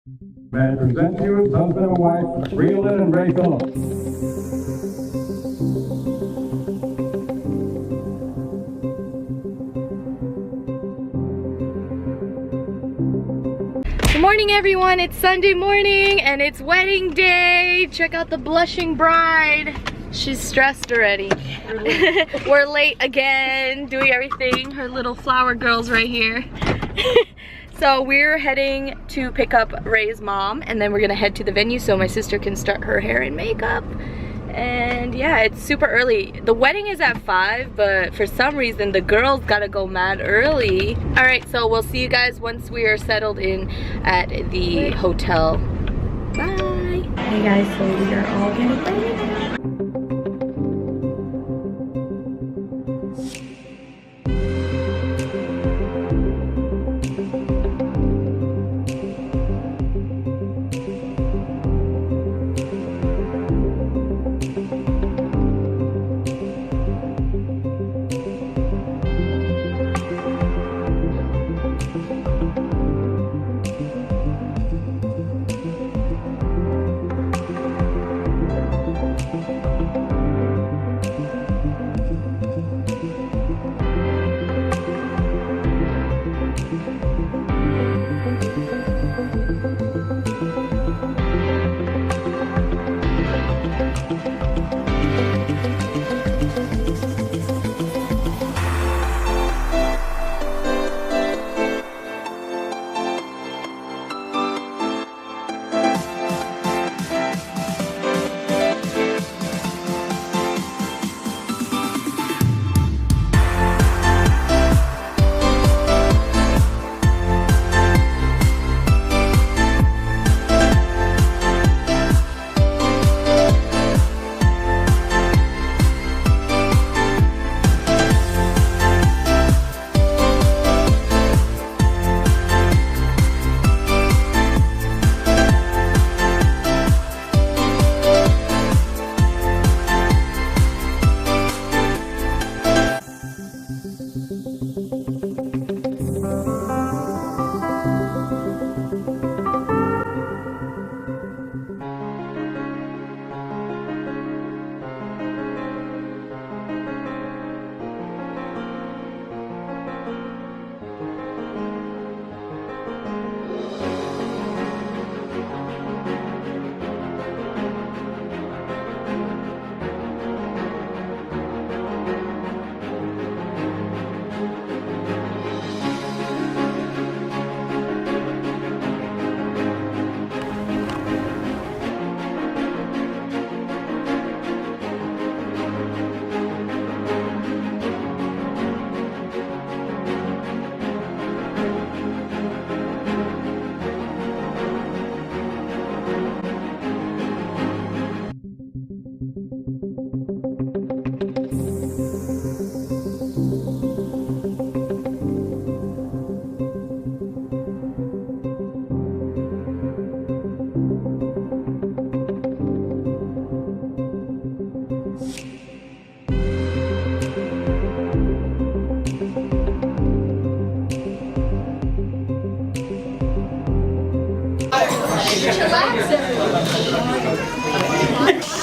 May I present to you as husband and wife, Lynne and Ray Phillips. Good morning, everyone. It's Sunday morning and it's wedding day. Check out the blushing bride. She's stressed already. We're late again, doing everything. Her little flower girl's right here. So we're heading to pick up Ray's mom, and then we're gonna head to the venue so my sister can start her hair and makeup. And yeah, it's super early. The wedding is at 5, but for some reason the girls gotta go mad early. All right, so we'll see you guys once we are settled in at the hotel. Bye. Hey guys, so we are all getting ready now.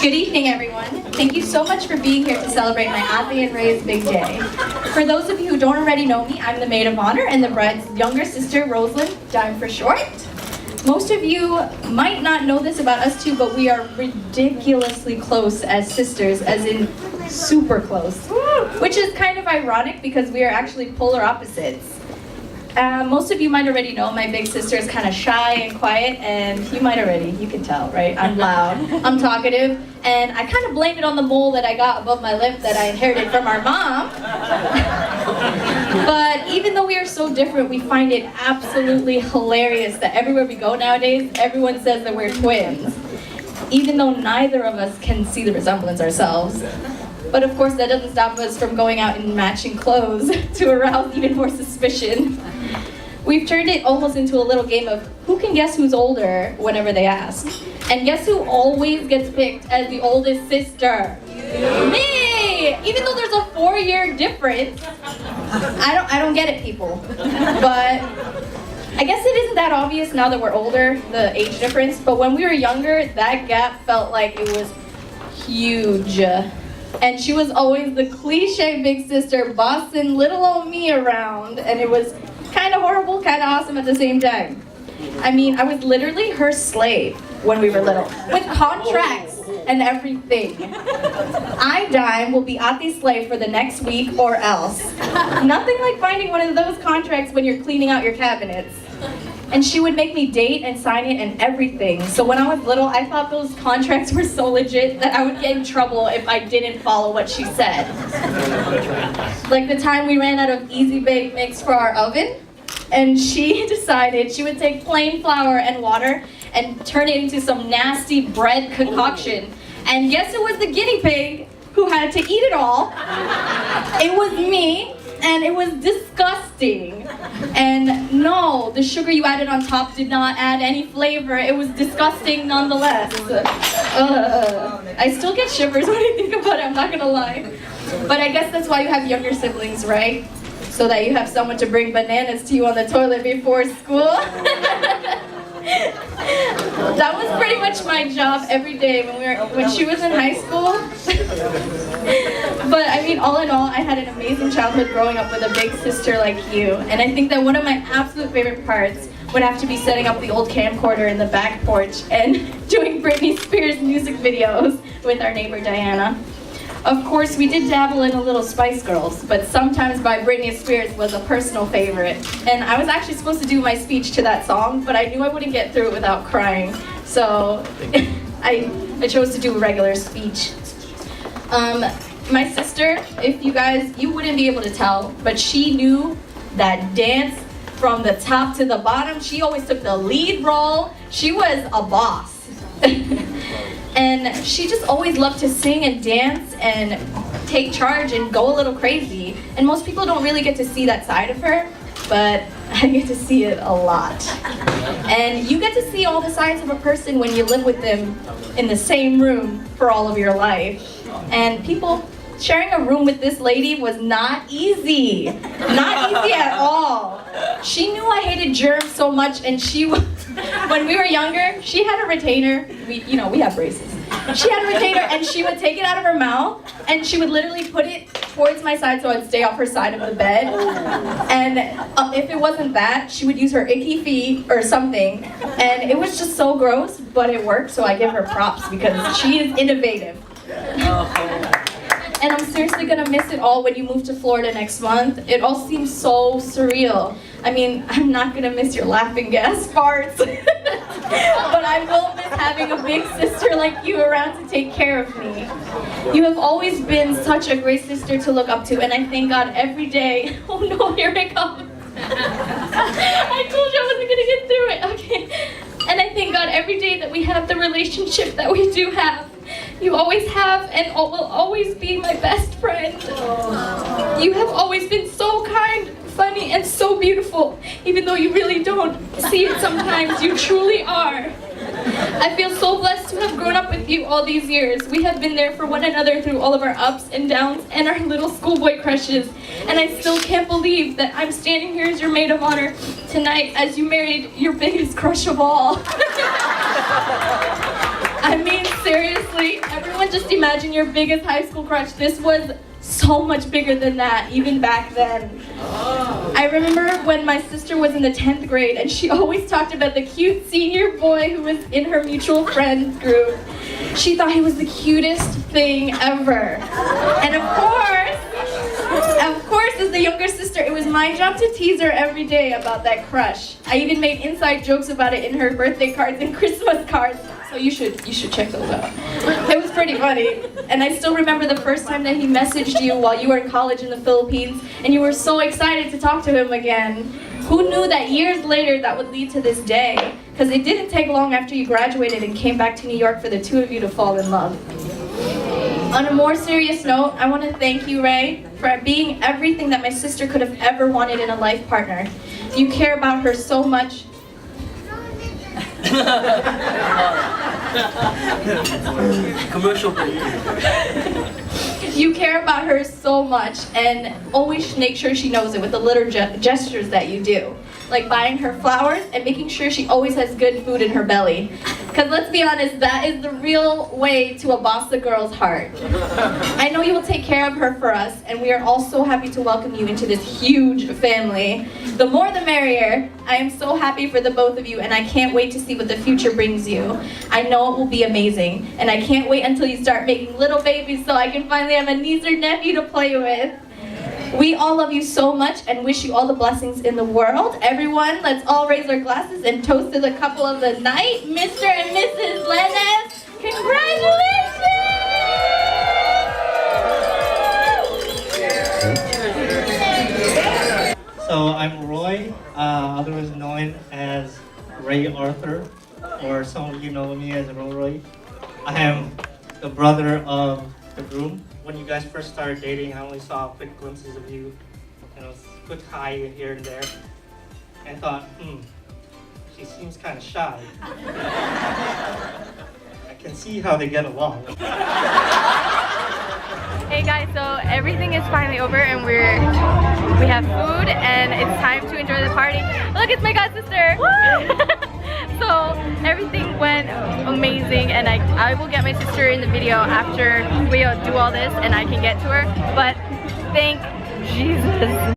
Good evening, everyone. Thank you so much for being here to celebrate my Auntie and Ray's big day. For those of you who don't already know me, I'm the maid of honor and the bride's younger sister, Rosalind, Dime for short. Most of you might not know this about us two, but we are ridiculously close as sisters, as in super close. Which is kind of ironic because we are actually polar opposites. Most of you might already know my big sister is kind of shy and quiet, and you can tell, right? I'm loud, I'm talkative, and I kind of blame it on the mole that I got above my lip that I inherited from our mom. But even though we are so different, we find it absolutely hilarious that everywhere we go nowadays, everyone says that we're twins, even though neither of us can see the resemblance ourselves. But of course, that doesn't stop us from going out in matching clothes to arouse even more suspicion. We've turned it almost into a little game of who can guess who's older whenever they ask. And guess who always gets picked as the oldest sister? Me! Even though there's a 4-year difference. I don't get it, people. But I guess it isn't that obvious now that we're older, the age difference, but when we were younger, that gap felt like it was huge. And she was always the cliche big sister bossing little old me around, and it was kind of horrible, kind of awesome at the same time. I mean, I was literally her slave when we were little, with contracts and everything. I, Dime, will be Ati's slave for the next week or else. Nothing like finding one of those contracts when you're cleaning out your cabinets. And she would make me date and sign it and everything. So when I was little, I thought those contracts were so legit that I would get in trouble if I didn't follow what she said. Like the time we ran out of Easy Bake Mix for our oven, and she decided she would take plain flour and water and turn it into some nasty bread concoction. And yes, it was the guinea pig who had to eat it all. It was me, and it was disgusting. And no, the sugar you added on top did not add any flavor. It was disgusting nonetheless. I still get shivers when I think about it, I'm not gonna lie. But I guess that's why you have younger siblings, right? So that you have someone to bring bananas to you on the toilet before school. That was pretty much my job every day when she was in high school. But I mean, all in all, I had an amazing childhood growing up with a big sister like you. And I think that one of my absolute favorite parts would have to be setting up the old camcorder in the back porch and doing Britney Spears music videos with our neighbor Diana. Of course, we did dabble in a little Spice Girls, but Sometimes by Britney Spears was a personal favorite. And I was actually supposed to do my speech to that song, but I knew I wouldn't get through it without crying. So I chose to do a regular speech. My sister, if you wouldn't be able to tell, but she knew that dance from the top to the bottom. She always took the lead role. She was a boss. And she just always loved to sing and dance and take charge and go a little crazy. And most people don't really get to see that side of her, but I get to see it a lot. And you get to see all the sides of a person when you live with them in the same room for all of your life. And people, sharing a room with this lady was not easy. Not easy at all. She knew I hated germs so much, and when we were younger, she had a retainer. We have braces. She had a retainer, and she would take it out of her mouth, and she would literally put it towards my side so I'd stay off her side of the bed. And if it wasn't that, she would use her icky feet or something. And it was just so gross, but it worked, so I give her props because she is innovative. And I'm seriously gonna miss it all when you move to Florida next month. It all seems so surreal. I mean, I'm not gonna miss your laughing gas farts. But I will miss having a big sister like you around to take care of me. You have always been such a great sister to look up to, and I thank God every day. Oh no, here it comes. I told you I wasn't gonna get through it, okay. And I thank God every day that we have the relationship that we do have. You always have and will always be my best friend. You have always been so kind, funny, and so beautiful. Even though you really don't see it sometimes, you truly are. I feel so blessed to have grown up with you all these years. We have been there for one another through all of our ups and downs and our little schoolboy crushes. And I still can't believe that I'm standing here as your maid of honor tonight as you married your biggest crush of all. I mean, seriously, everyone just imagine your biggest high school crush. This was so much bigger than that, even back then. I remember when my sister was in the 10th grade and she always talked about the cute senior boy who was in her mutual friends group. She thought he was the cutest thing ever. And of course, as the younger sister, it was my job to tease her every day about that crush. I even made inside jokes about it in her birthday cards and Christmas cards. So you should check those out. It was pretty funny. And I still remember the first time that he messaged you while you were in college in the Philippines, and you were so excited to talk to him again. Who knew that years later that would lead to this day? Because it didn't take long after you graduated and came back to New York for the two of you to fall in love. On a more serious note, I want to thank you, Ray, for being everything that my sister could have ever wanted in a life partner. You care about her so much. Commercial break. You care about her so much and always make sure she knows it with the little gestures that you do. like buying her flowers and making sure she always has good food in her belly. Because let's be honest, that is the real way to a boss girl's heart. I know you will take care of her for us, and we are all so happy to welcome you into this huge family. The more the merrier. I am so happy for the both of you, and I can't wait to see what the future brings you. I know it will be amazing, and I can't wait until you start making little babies so I can finally have a niece or nephew to play with. We all love you so much and wish you all the blessings in the world. Everyone, let's all raise our glasses and toast to the couple of the night, Mr. and Mrs. Lynne. Congratulations! So I'm Roy, otherwise known as Ray Arthur, or some of you know me as Roy. I am the brother of the groom. When you guys first started dating, I only saw quick glimpses of you, and a quick hi here and there, and I thought, she seems kind of shy. I can see how they get along. Hey guys, so everything is finally over and we have food and it's time to enjoy the party. Look, it's my god sister. So everything went amazing, and I will get my sister in the video after we do all this and I can get to her. But thank Jesus.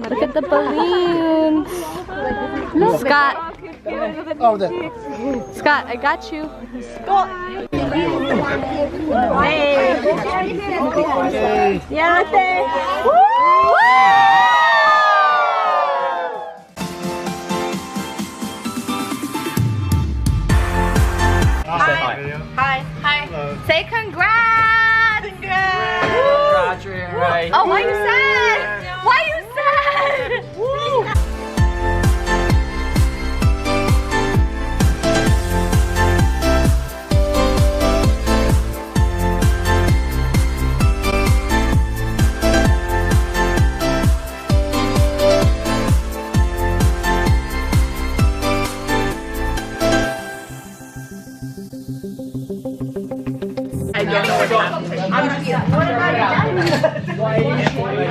Look at the balloons. Scott. Oh, there. Scott, I got you. Hi. Hello. Say congrats. Right. Oh, why you sad? Why you sad? Woo.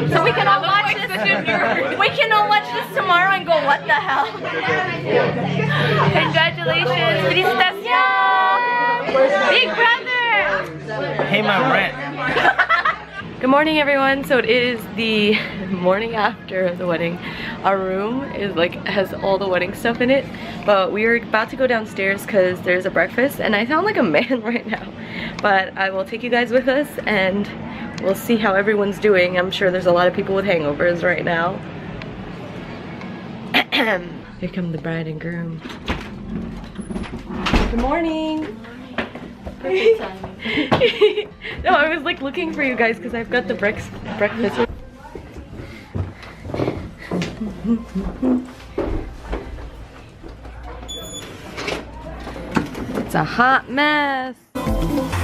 So we can all watch this. We can all watch this tomorrow and go, what the hell? Congratulations, felicitations, big brother. Pay my rent. Good morning, everyone. So it is the morning after the wedding. Our room is has all the wedding stuff in it, but we are about to go downstairs because there's a breakfast, and I sound like a man right now, but I will take you guys with us and we'll see how everyone's doing. I'm sure there's a lot of people with hangovers right now. Here come the bride and groom. Good morning. No, I was looking for you guys because I've got the breakfast. It's a hot mess.